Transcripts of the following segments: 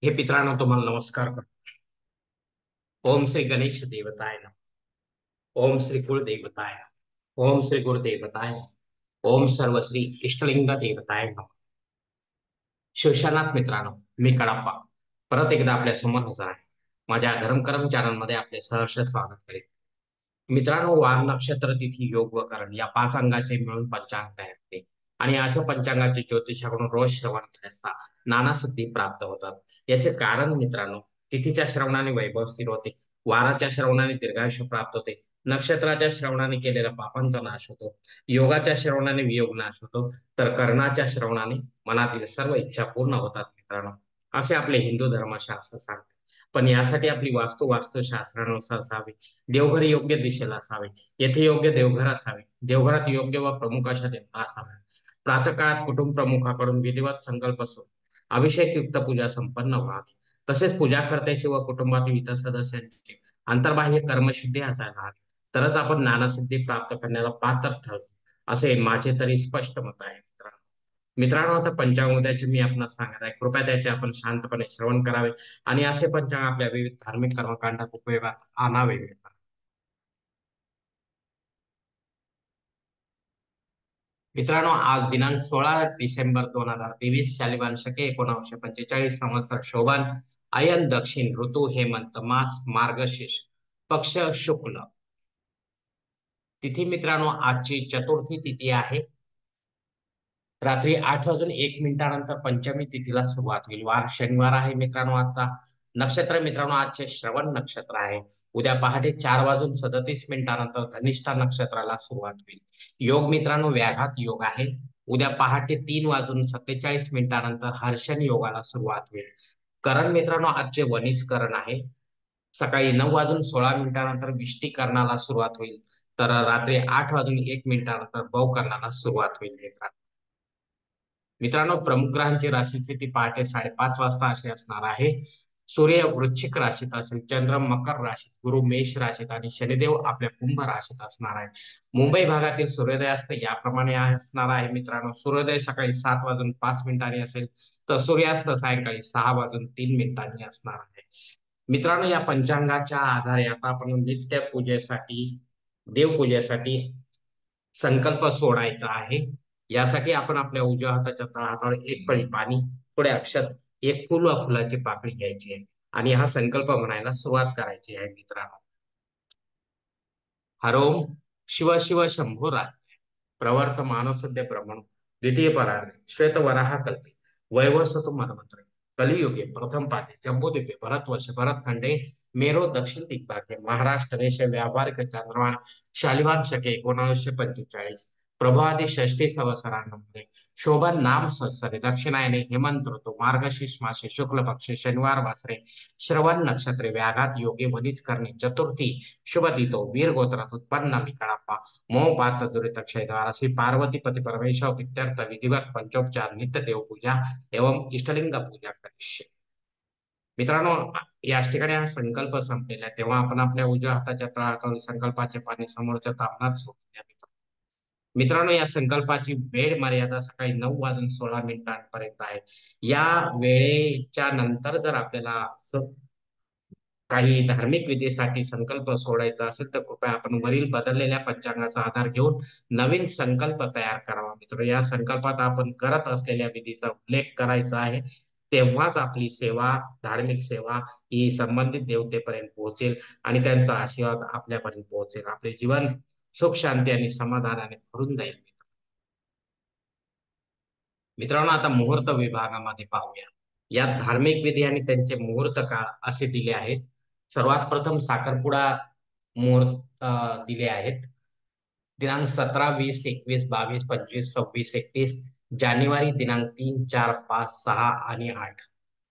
हे मित्रांनो, तुम्हाला नमस्कार करतो. ओम श्री गणेश देवताय नमः. ओम श्री कुल देवताय नमः. ओम श्री गुरु देवताय नमः. ओम सर्व श्री इष्टलिंग देवताय नमः. शिवशानात मित्रांनो, मी कडाप्पा परत एकदा आपल्या समोर हजर आहे. माझ्या धर्मकरम चॅनल मध्ये आपले सहर्ष स्वागत करेन. मित्रांनो, वार नक्षत्र तिथी योग व करण या पाच अंगाचे मिळून पंचांग तयार होते आणि अशा पंचांगाचे ज्योतिषाकडून रोज श्रवण केले असता नाना सिद्धी प्राप्त होतात. याचे कारण मित्रांनो, तिथीच्या श्रवणाने वैभव स्थिर होते, वाराच्या श्रवणाने दीर्घायुष्य प्राप्त होते, नक्षत्राच्या श्रवणाने केलेला पापांचा नाश होतो, योगाच्या श्रवणाने वियोग नाश होतो, तर कर्णाच्या श्रवणाने मनातील सर्व इच्छा पूर्ण होतात मित्रांनो, असे आपले हिंदू धर्मशास्त्र सांगते. पण यासाठी आपली वास्तुशास्त्रानुसार असावी. देवघर योग्य दिशेला असावे, येथे योग्य देवघर असावे, देवघरात योग्य व प्रमुख अशा देवता असाव्या. प्रातःकाळात कुटुंब प्रमुखाकडून विधिवत संकल्प सोड अभिषेक युक्त पूजा संपन्न व्हावी. तसेच पूजाकर्त्याची व कुटुंबातील इतर सदस्यांची अंतर्बाह्य कर्मशुद्धी असायला हवी. तरच आपण नानासिद्धी प्राप्त करण्याला पात्र ठरतो, असे माझे तरी स्पष्ट मत आहे मित्रांनो. मित्रांनो, आता पंचांग उद्याचे मी आपणास सांगत आहे. कृपया त्याचे आपण शांतपणे श्रवण करावे आणि असे पंचांग आपल्या विविध धार्मिक कर्मकांडात उपयोगात आणावे. मित्रांनो, आज दिनांक 16 डिसेंबर 2023, शालिवान शके 1945, संवत्सर शोभन, अयन दक्षिण, ऋतू हेमंत, मास मार्गशीर्ष, पक्ष शुक्ल. तिथी मित्रांनो, आजची चतुर्थी तिथी आहे. रात्री 8 वाजून 1 मिनिटानंतर पंचमी तिथीला सुरुवात होईल. वार शनिवार आहे मित्रांनो आजचा. नक्षत्र मित्रांनो, आजचे श्रवण नक्षत्र आहे. उद्या पहाटे 4 वाजून 37 मिनिटानंतर धनिष्ठा नक्षत्राला सुरुवात होईल. योग मित्रांनो, व्याघात योग आहे. उद्या पहाटे 3 वाजून 47 मिनिटानंतर हर्षण योगाला सुरुवात होईल. करण मित्रांनो, आजचे वनिज करण आहे. सकाळी 9 वाजून 16 मिनिटानंतर विष्टीकरणाला सुरुवात होईल. तर रात्री 8 वाजून 1 मिनिटानंतर बहुकरणाला सुरुवात होईल मित्रांनो. मित्रांनो, प्रमुख ग्रहांची राशी स्थिती पहाटे 5:30 वाजता अशी असणार आहे. सूर्य वृश्चिक राशीत असेल, चंद्र मकर राशीत, गुरु मेष राशीत आणि शनिदेव आपल्या कुंभ राशीत असणार आहे. मुंबई भागातील सूर्योदयास्त याप्रमाणे असणार आहे मित्रांनो. सूर्योदय सकाळी 7 वाजून 5 मिनिटांनी असेल, तर सूर्यास्त सायंकाळी 6 वाजून 3 मिनिटांनी असणार आहे. मित्रांनो, या पंचांगाच्या आधारे आता आपण नित्य पूजेसाठी, देवपूजेसाठी संकल्प सोडायचा आहे. यासाठी आपण आपल्या उजव्या हाताच्या तळहातावर एक पळी पाणी, थोडे अक्षत, एक फुल व फुलाची पाकळी घ्यायची आहे आणि हा संकल्प म्हणायला सुरुवात करायची आहे मित्रांनो. हरोम शिव शिव शंभो राज, प्रवर्तमान सद्य ब्रह्मण, द्वितीय परार्धे श्वेतवराह कल्पे, वैवस्वत मनमंत्रे, कलियुगे प्रथम पादे जम्बूद्वीपे भरतवर्ष भरतखंडे, मेरो दक्षिण दिग्भागे महाराष्ट्र देश व्यावहारिक चांद्रमान, शालिवान शके 1945, प्रभादी षष्ठी संवत्सरांमध्ये शोभन नाम संवत्सरे, दक्षिणायने हेमंत ऋतू, मार्गशीर्ष मासे, शुक्ल पक्षे, शनिवार वासरे, श्रवण नक्षत्रे, व्याघात योगे वनिज करणे, चतुर्थी शुभ तिथो, वीर गोत्रात उत्पन्न मी कळप्पा, मोह पात दुरित क्षयद्वार, श्री पार्वती पती परमेश्वर प्रीत्यर्थ विधिवत पंचोपचार नित्य देवपूजा एवं इष्टलिंग पूजा करिष्ये. मित्रांनो, याच ठिकाणी हा संकल्प संपलेला आहे. तेव्हा आपण आपल्या उजव्या हाताच्या तळहातावर संकल्पाचे पाणी समोरच्या तापनात सोडून द्या मित्रांनो. या संकल्पाची वेळ मर्यादा सकाळी 9 वाजून 16 मिनिटांपर्यंत आहे. या वेळेच्या नंतर जर आपल्याला काही धार्मिक विधीसाठी संकल्प सोडायचा असेल, तर कृपया आपण वरील बदललेल्या पंचांगाचा आधार घेऊन नवीन संकल्प तयार करावा. मित्र, या संकल्पात आपण करत असलेल्या विधीचा उल्लेख करायचा आहे. तेव्हाच आपली सेवा, धार्मिक सेवा ही संबंधित देवतेपर्यंत पोहोचेल आणि त्यांचा आशीर्वाद आपल्यापर्यंत पोहोचेल. आपले जीवन सुख शांती आणि समाधानाने भरून जाईल. मित्रांनो, आता मुहूर्त विभागामध्ये पाहूया. यात धार्मिक विधी आणि त्यांचे मुहूर्त काळ असे दिले आहेत. सर्वात प्रथम साखरपुडा मुहूर्त दिले आहेत. दिनांक 17, 20, 21, 22, 25, 26, 31 जानेवारी, दिनांक 3, 4, 5, 6 आणि 8.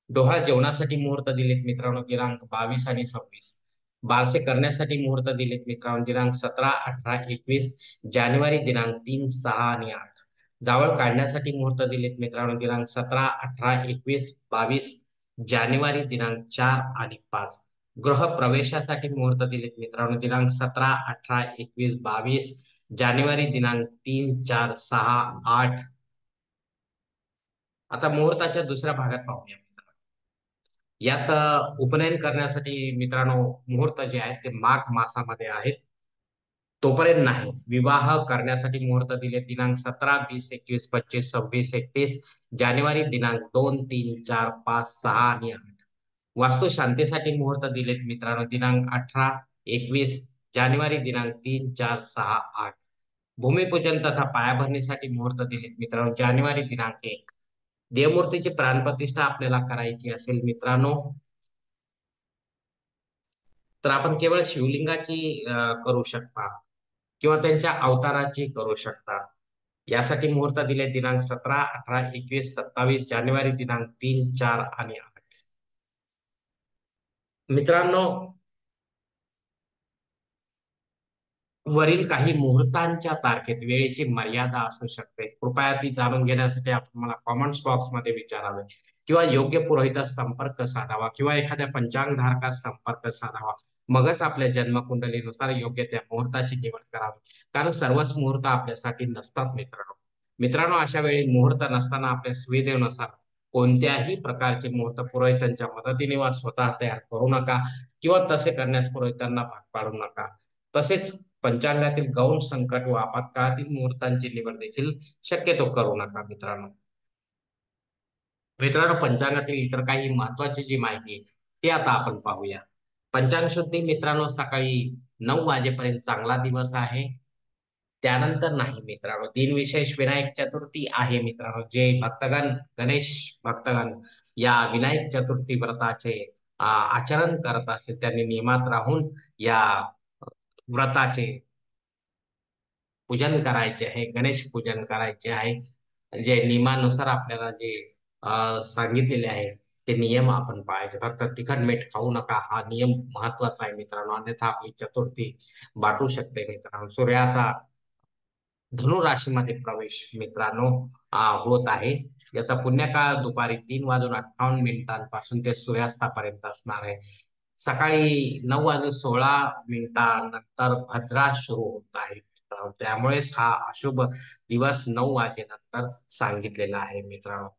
डोहाळ जेवणासाठी मुहूर्त दिलेत मित्रांनो, दिनांक 22 आणि 26. बारसे करण्यासाठी मुहूर्त दिलेत मित्रांनो, दिनांक 17, 18, 21 जानेवारी, दिनांक 3, 6 आणि 8. जावळ काढण्यासाठी मुहूर्त दिलेत मित्रांनो, दिनांक 17, 18, 21, 22 जानेवारी, दिनांक 4 आणि 5. गृह प्रवेशासाठी मुहूर्त दिलेत मित्रांनो, दिनांक 17, 18, 21, 22 जानेवारी, दिनांक 3, 4, 6, 8. आता मुहूर्ताच्या दुसऱ्या भागात पाहूया. यात उपनयन करण्यासाठी मित्रांनो मुहूर्त जे आहेत ते माघ मासामध्ये आहेत. तोपर्यंत नाही. विवाह करण्यासाठी मुहूर्त दिले दिनांक 17, 20, 21, 25, 26, 31 जानेवारी दिनांक 2, 3, 4, 5, 6 आणि 8. वास्तू शांतीसाठी मुहूर्त दिलेत मित्रांनो दिनांक 18, 21 जानेवारी दिनांक 3, 4, 6, 8. भूमिपूजन तथा पायाभरणीसाठी मुहूर्त दिलेत मित्रांनो जानेवारी दिनांक 1. देवमूर्तीची प्राणप्रतिष्ठा आपल्याला करायची असेल मित्रांनो, तर आपण केवळ शिवलिंगाची करू शकता किंवा त्यांच्या अवताराची करू शकता. यासाठी मुहूर्त दिले दिनांक 17, 18, 21, 27 जानेवारी दिनांक 3, 4 आणि 8. मित्रांनो, वरील काही मुहूर्तांच्या तारखेत वेळेची मर्यादा असू शकते. कृपया ती जाणून घेण्यासाठी आपण मला कॉमेंट्स बॉक्समध्ये विचारावे किंवा योग्य पुरोहितास संपर्क साधावा किंवा एखाद्या पंचांग धारकास संपर्क साधावा. मगच आपल्या जन्मकुंडलीनुसार योग्य त्या मुहूर्ताची निवड करावी. कारण सर्वच मुहूर्त आपल्यासाठी नसतात मित्रांनो. मित्रांनो, अशा वेळी मुहूर्त नसताना आपल्या सुविधेनुसार कोणत्याही प्रकारचे मुहूर्त पुरोहितांच्या मदतीने वा स्वतः तयार करू नका किंवा तसे करण्यास पुरोहितांना भाग पाडू नका. तसेच पंचांगातील गौण संकट व आपत्काळातील मुहूर्तांची निवड देखील शक्यतो करू नका मित्रांनो. मित्रांनो, पंचांगातील इतर काही महत्वाची जी माहिती आहे ती आता आपण पाहूया. पंचांग शुद्धी मित्रांनो सकाळी 9 वाजेपर्यंत चांगला दिवस आहे. त्यानंतर नाही मित्रांनो. दिनविशेष विनायक चतुर्थी आहे मित्रांनो. जे भक्तगण, गणेश भक्तगण या विनायक चतुर्थी व्रताचे आचरण करत असतील त्यांनी नियमात राहून या व्रताचे पूजन करायचे आहे, गणेश पूजन करायचे आहे. जे नियमानुसार आपल्याला जे सांगितलेले आहे ते नियम आपण पाळायचे. फक्त तिखट मीठ खाऊ नका हा नियम महत्वाचा आहे मित्रांनो. अन्यथा आपली चतुर्थी बाटू शकते मित्रांनो. सूर्याचा धनु राशीमध्ये प्रवेश मित्रांनो होत आहे. याचा पुण्यकाळ दुपारी 3 वाजून 58 मिनिटांपासून ते सूर्यास्तापर्यंत असणार आहे. सकाळी 9 वाजून 16 मिनिटांनंतर भद्रा सुरू होत आहे मित्रांनो. त्यामुळेच हा अशुभ दिवस 9 वाजेनंतर सांगितलेला आहे मित्रांनो.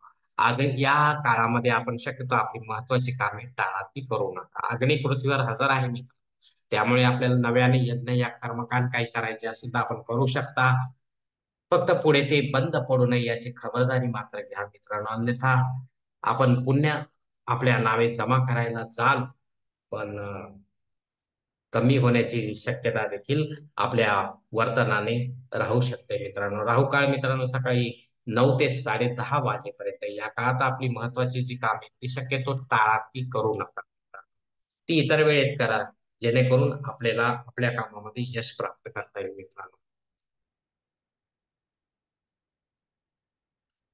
या काळामध्ये आपण शक्यतो आपली महत्वाची कामे टाळाटी करू नका. अग्नी पृथ्वीवर हजर आहे मित्र. त्यामुळे आपल्याला नव्याने यज्ञ या कर्मकांड काही करायचे असेल तर आपण करू शकता. फक्त पुढे ते बंद पडू नये याची खबरदारी मात्र घ्या मित्रांनो. अन्यथा आपण पुण्य आपल्या नावे जमा करायला जाल, पण कमी होण्याची शक्यता देखील आपल्या वर्तनाने राहू शकते मित्रांनो. राहुकाळ मित्रांनो सकाळी 9 ते 10:30 वाजेपर्यंत. या काळात आपली महत्वाची जी कामे आहेत, ती शक्यतो टाळाटी करू नका. ती इतर वेळेत करा, जेणेकरून आपल्याला आपल्या कामामध्ये यश प्राप्त करता येईल मित्रांनो.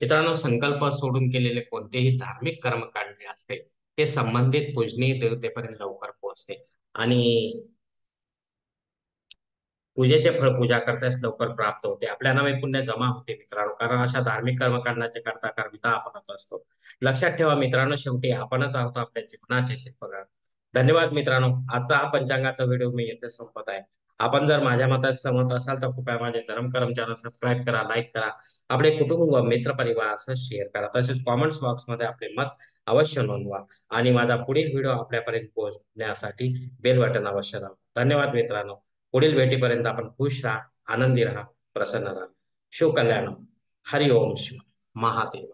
मित्रांनो, संकल्प सोडून केलेले कोणतेही धार्मिक कर्मकांड असते ते संबंधित पूजनीय देवतेपर्यंत लवकर पोहोचते आणि पूजेचे फळ पूजा करताच लवकर प्राप्त होते. आपल्या नावे पुण्य जमा होते मित्रांनो. कारण अशा धार्मिक कर्मकांडाचे करता करविता आपणच असतो. लक्षात ठेवा मित्रांनो, शेवटी आपणच आहोत आपल्या जीवनाचे शिल्पकार. धन्यवाद मित्रांनो. आजचा हा पंचांगाचा व्हिडिओ मी येथे संपत आहे. आपण जर माझ्या मतात सहमत असाल तर कृपया माझे धर्म करम चॅनल सबस्क्राईब करा, लाईक करा, आपले कुटुंब व मित्र परिवार असं शेअर करा. तसेच कॉमेंट्स बॉक्समध्ये आपले मत अवश्य नोंदवा आणि माझा पुढील व्हिडिओ आपल्यापर्यंत पोहोचण्यासाठी बेल बटन अवश्य दाबा. धन्यवाद मित्रांनो. पुढील भेटीपर्यंत आपण खुश राहा, आनंदी राहा, प्रसन्न राहा. शिव कल्याण. हरि ओम शिव महादेव.